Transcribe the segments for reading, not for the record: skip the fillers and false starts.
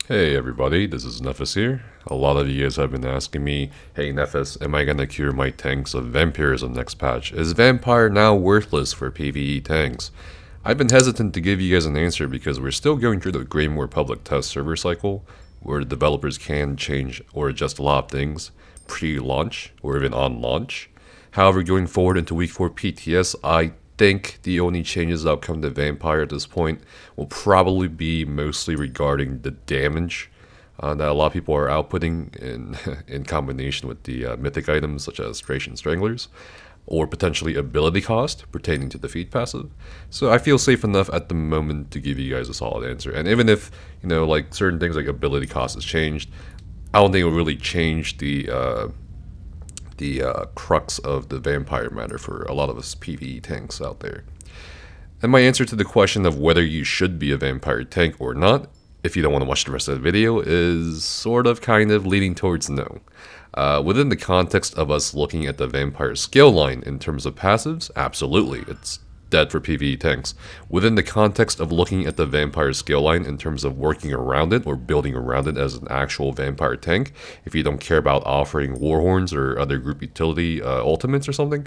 Hey everybody, this is Nephis here. A lot of you guys have been asking me, hey Nephis, am I gonna cure my tanks of Vampirism next patch? Is Vampire now worthless for PvE tanks? I've been hesitant to give you guys an answer because we're still going through the Greymoor public test server cycle, where the developers can change or adjust a lot of things pre-launch or even on launch. However, going forward into week 4 PTS, I think the only changes that'll come to Vampire at this point will probably be mostly regarding the damage that a lot of people are outputting in combination with the mythic items such as Thracian Stranglers, or potentially ability cost pertaining to the feed passive. So I feel safe enough at the moment to give you guys a solid answer. And even if, like certain things like ability cost has changed, I don't think it'll really change the crux of the vampire matter for a lot of us PvE tanks out there. And my answer to the question of whether you should be a vampire tank or not, if you don't want to watch the rest of the video, is sort of kind of leaning towards no. Within the context of us looking at the vampire skill line in terms of passives, absolutely, it's dead for PvE tanks. Within the context of looking at the vampire skill line in terms of working around it or building around it as an actual vampire tank, if you don't care about offering warhorns or other group utility ultimates or something,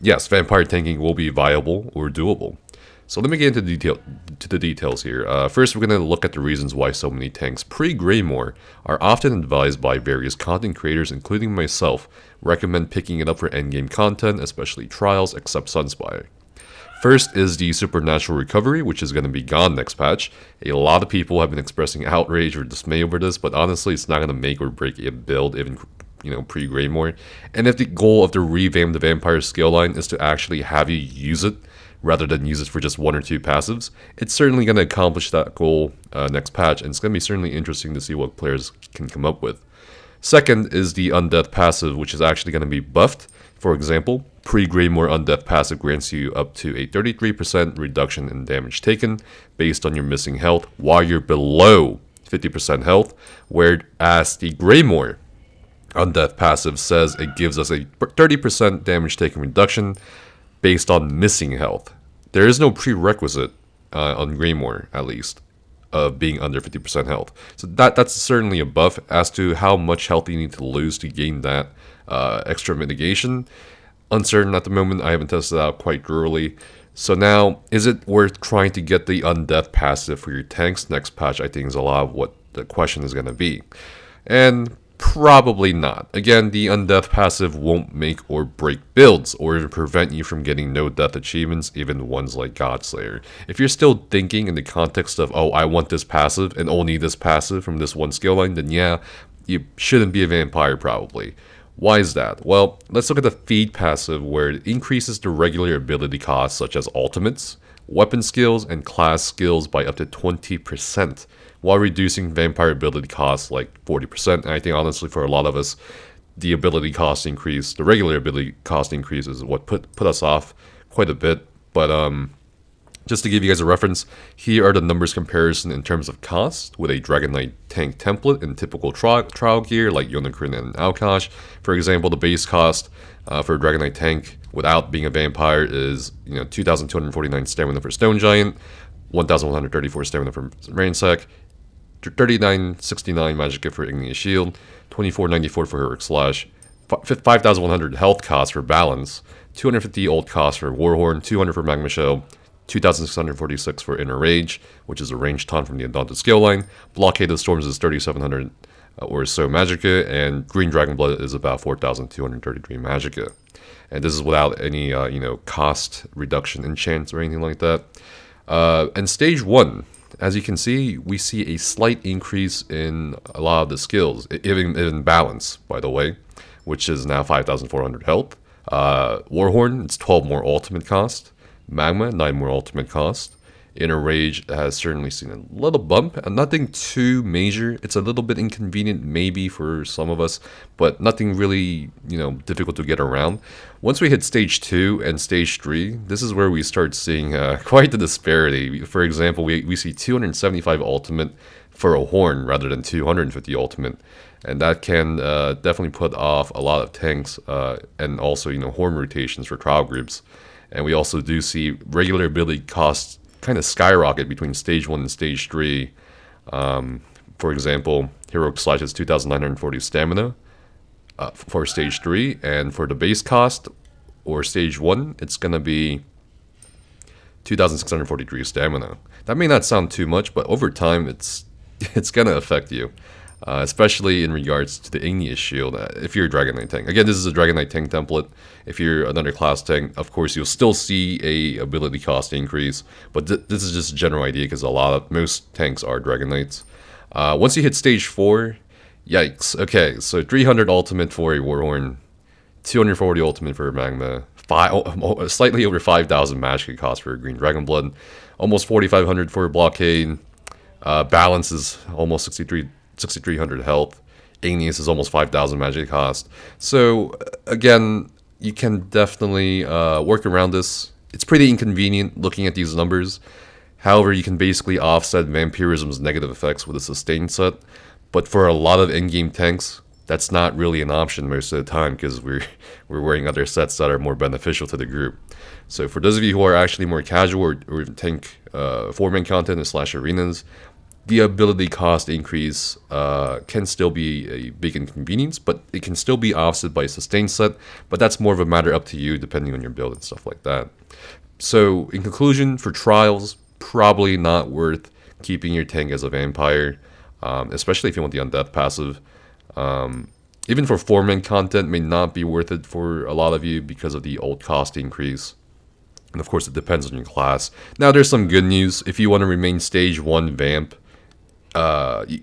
yes, vampire tanking will be viable or doable. So let me get into the details here. First, we're going to look at the reasons why so many tanks pre-Greymoor are often advised by various content creators, including myself, recommend picking it up for endgame content, especially trials, except Sunspire. First is the Supernatural Recovery, which is going to be gone next patch. A lot of people have been expressing outrage or dismay over this, but honestly, it's not going to make or break a build, even pre-Greymoor. And if the goal of the revamped Vampire skill line is to actually have you use it, rather than use it for just one or two passives, it's certainly going to accomplish that goal next patch, and it's going to be certainly interesting to see what players can come up with. Second is the Undeath passive, which is actually going to be buffed. For example, pre-Greymoor Undeath passive grants you up to a 33% reduction in damage taken based on your missing health while you're below 50% health, whereas the Greymoor Undeath passive says it gives us a 30% damage taken reduction based on missing health. There is no prerequisite on Greymoor, at least, of being under 50% health. So that's certainly a buff. As to how much health you need to lose to gain that extra mitigation, uncertain at the moment. I haven't tested it out quite thoroughly. So now, is it worth trying to get the Undeath passive for your tanks next patch? I think is a lot of what the question is going to be. And probably not. Again, the Undeath passive won't make or break builds, or even prevent you from getting no death achievements, even ones like Godslayer. If you're still thinking in the context of, oh, I want this passive and only this passive from this one skill line, then yeah, you shouldn't be a vampire probably. Why is that? Well, let's look at the feed passive, where it increases the regular ability costs such as ultimates, weapon skills, and class skills by up to 20%, while reducing vampire ability costs like 40%. And I think honestly for a lot of us, the ability cost increase, the regular ability cost increase is what put us off quite a bit. But just to give you guys a reference, here are the numbers comparison in terms of cost with a Dragon Knight tank template in typical trial gear like Yonakrin and Alkash. For example, the base cost for a Dragon Knight tank without being a vampire is 2,249 stamina for Stone Giant, 1,134 stamina for Rainsack, 3969 Magic Gift for Igneous Shield, 2494 for Heroic Slash, 5,100 health cost for Balance, 250 ult cost for Warhorn, 200 for Magma Shell, 2,646 for Inner Rage, which is a ranged taunt from the Undaunted skill line. Blockade of Storms is 3,700 or so Magicka, and Green Dragon Blood is about 4,233 Magicka. And this is without any, cost reduction enchants or anything like that. And Stage 1, as you can see, we see a slight increase in a lot of the skills, even in Balance, by the way, which is now 5,400 health. Warhorn, it's 12 more ultimate cost. Magma, 9 more ultimate cost. Inner Rage has certainly seen a little bump, and nothing too major. It's a little bit inconvenient maybe for some of us, but nothing really, difficult to get around. Once we hit Stage 2 and Stage 3, this is where we start seeing quite the disparity. For example, we see 275 ultimate for a Horn rather than 250 ultimate, and that can definitely put off a lot of tanks, and also, Horn rotations for trial groups. And we also do see regular ability costs kind of skyrocket between Stage 1 and Stage 3. For example, Heroic Slash is 2,940 stamina for stage 3, and for the base cost or stage 1, it's gonna be 2,643 stamina. That may not sound too much, but over time, it's gonna affect you, especially in regards to the Igneous Shield. If you're a Dragon Knight tank, again, this is a Dragon Knight tank template. If you're another class tank, of course, you'll still see a ability cost increase, but this is just a general idea because most tanks are Dragon Knights. Once you hit stage 4, yikes. Okay, so 300 ultimate for a Warhorn, 240 ultimate for a Magma, slightly over 5,000 magic cost for a Green Dragon Blood, almost 4,500 for a Blockade. Balance is almost 6,300 health. Igneous is almost 5,000 magic cost. So again, you can definitely work around this. It's pretty inconvenient looking at these numbers. However, you can basically offset Vampirism's negative effects with a sustain set. But for a lot of in-game tanks, that's not really an option most of the time because we're wearing other sets that are more beneficial to the group. So for those of you who are actually more casual or tank 4-man content / arenas, the ability cost increase can still be a big inconvenience, but it can still be offset by a sustain set, but that's more of a matter up to you depending on your build and stuff like that. So in conclusion, for trials, probably not worth keeping your tank as a vampire, especially if you want the undeath passive. Even for 4-man content, may not be worth it for a lot of you because of the ult cost increase. And of course, it depends on your class. Now, there's some good news. If you want to remain stage 1 vamp,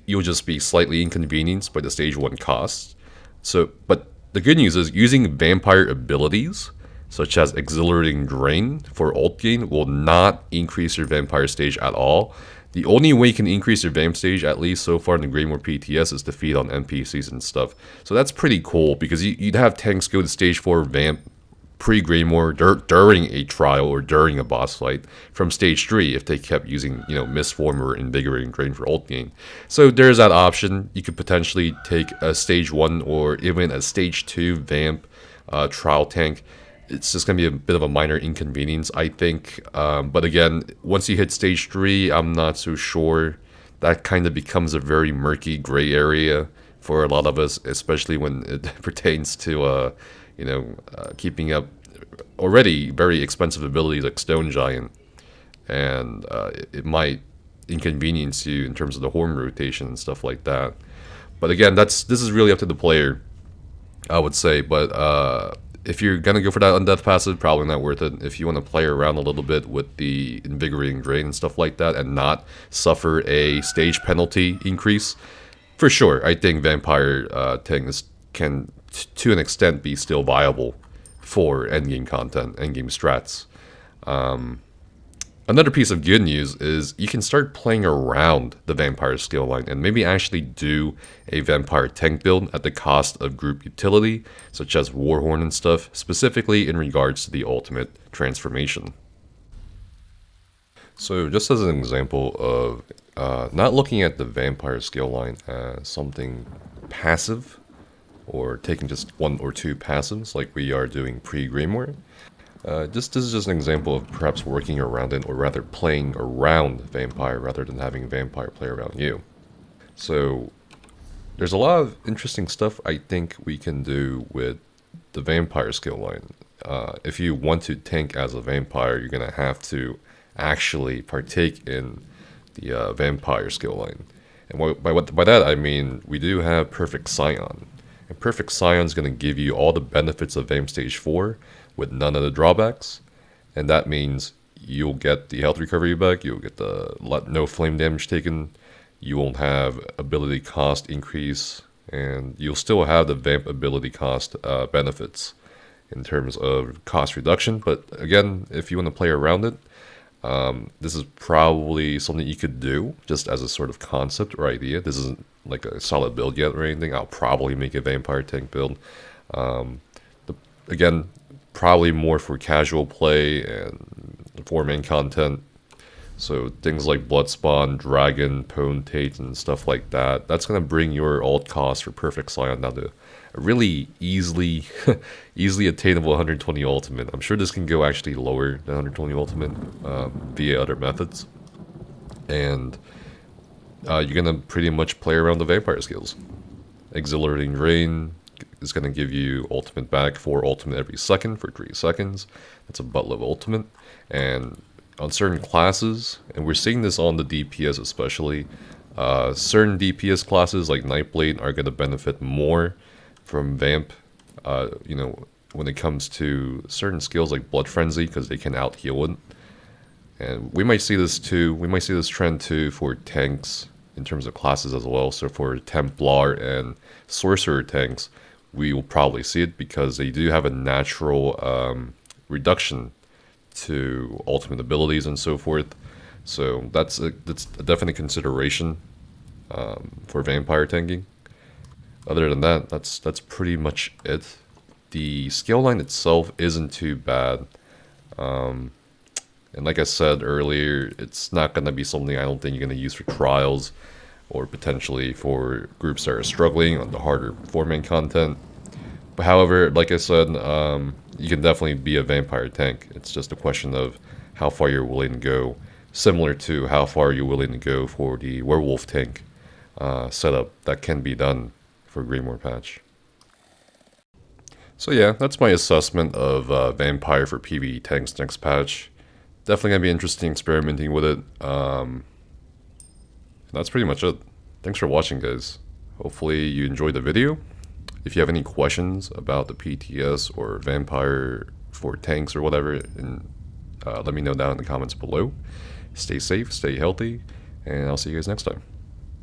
you'll just be slightly inconvenienced by the stage 1 costs. But the good news is using vampire abilities, such as Exhilarating Drain for ult gain, will not increase your vampire stage at all. The only way you can increase your vamp stage, at least so far in the Greymoor PTS, is to feed on NPCs and stuff. So that's pretty cool, because you'd have tanks go to stage 4 vamp pre-Greymoor during a trial or during a boss fight from stage 3 if they kept using, Mist Form or Invigorating Drain for ult gain. So there's that option. You could potentially take a stage 1 or even a stage 2 vamp trial tank. It's just going to be a bit of a minor inconvenience, I think. But again, once you hit stage 3, I'm not so sure. That kind of becomes a very murky gray area for a lot of us, especially when it pertains to, keeping up already very expensive abilities like Stone Giant. And it might inconvenience you in terms of the horn rotation and stuff like that. But again, this is really up to the player, I would say. But if you're going to go for that undeath passive, probably not worth it. If you want to play around a little bit with the Invigorating Drain and stuff like that and not suffer a stage penalty increase, for sure, I think Vampire tanks can, to an extent, be still viable for endgame content, endgame strats. Another piece of good news is you can start playing around the Vampire skill line and maybe actually do a Vampire tank build at the cost of group utility, such as Warhorn and stuff, specifically in regards to the ultimate transformation. So just as an example of not looking at the Vampire skill line as something passive, or taking just 1 or 2 passives like we are doing pre-Greymoor, this is just an example of perhaps working around it, or rather playing around Vampire rather than having Vampire play around you. So there's a lot of interesting stuff I think we can do with the Vampire skill line. If you want to tank as a Vampire, you're going to have to actually partake in the Vampire skill line. And by that I mean we do have Perfect Scion. And Perfect Scion is going to give you all the benefits of Vamp Stage 4 with none of the drawbacks. And that means you'll get the health recovery back, you'll get the no flame damage taken, you won't have ability cost increase, and you'll still have the Vamp ability cost benefits in terms of cost reduction. But again, if you want to play around it, this is probably something you could do just as a sort of concept or idea. This isn't like a solid build yet or anything. I'll probably make a Vampire tank build. Again, probably more for casual play and 4-man content. So things like Bloodspawn, Dragon, Potentate, and stuff like that. That's going to bring your ult cost for Perfect Scion down to a really easily attainable 120 ultimate. I'm sure this can go actually lower than 120 ultimate via other methods. And you're gonna pretty much play around the vampire skills. Exhilarating Rain is gonna give you ultimate back for ultimate every second for 3 seconds. That's a buttload of ultimate. And on certain classes, and we're seeing this on the DPS especially, certain DPS classes like Nightblade are gonna benefit more from Vamp, when it comes to certain skills like Blood Frenzy, because they can out heal it. And we might see this too. We might see this trend too for tanks in terms of classes as well. So for Templar and Sorcerer tanks, we will probably see it because they do have a natural reduction to ultimate abilities and so forth. So that's a definite consideration for vampire tanking. Other than that, that's pretty much it. The skill line itself isn't too bad. And like I said earlier, it's not going to be something I don't think you're going to use for trials or potentially for groups that are struggling on the harder 4-man content. But however, like I said, you can definitely be a vampire tank. It's just a question of how far you're willing to go, similar to how far you're willing to go for the werewolf tank setup that can be done for Greymoor patch. So yeah, that's my assessment of vampire for PvE tanks next patch. Definitely gonna be interesting experimenting with it. That's pretty much it. Thanks for watching, guys. Hopefully you enjoyed the video. If you have any questions about the PTS or vampire for tanks or whatever, let me know down in the comments below. Stay safe, stay healthy, and I'll see you guys next time.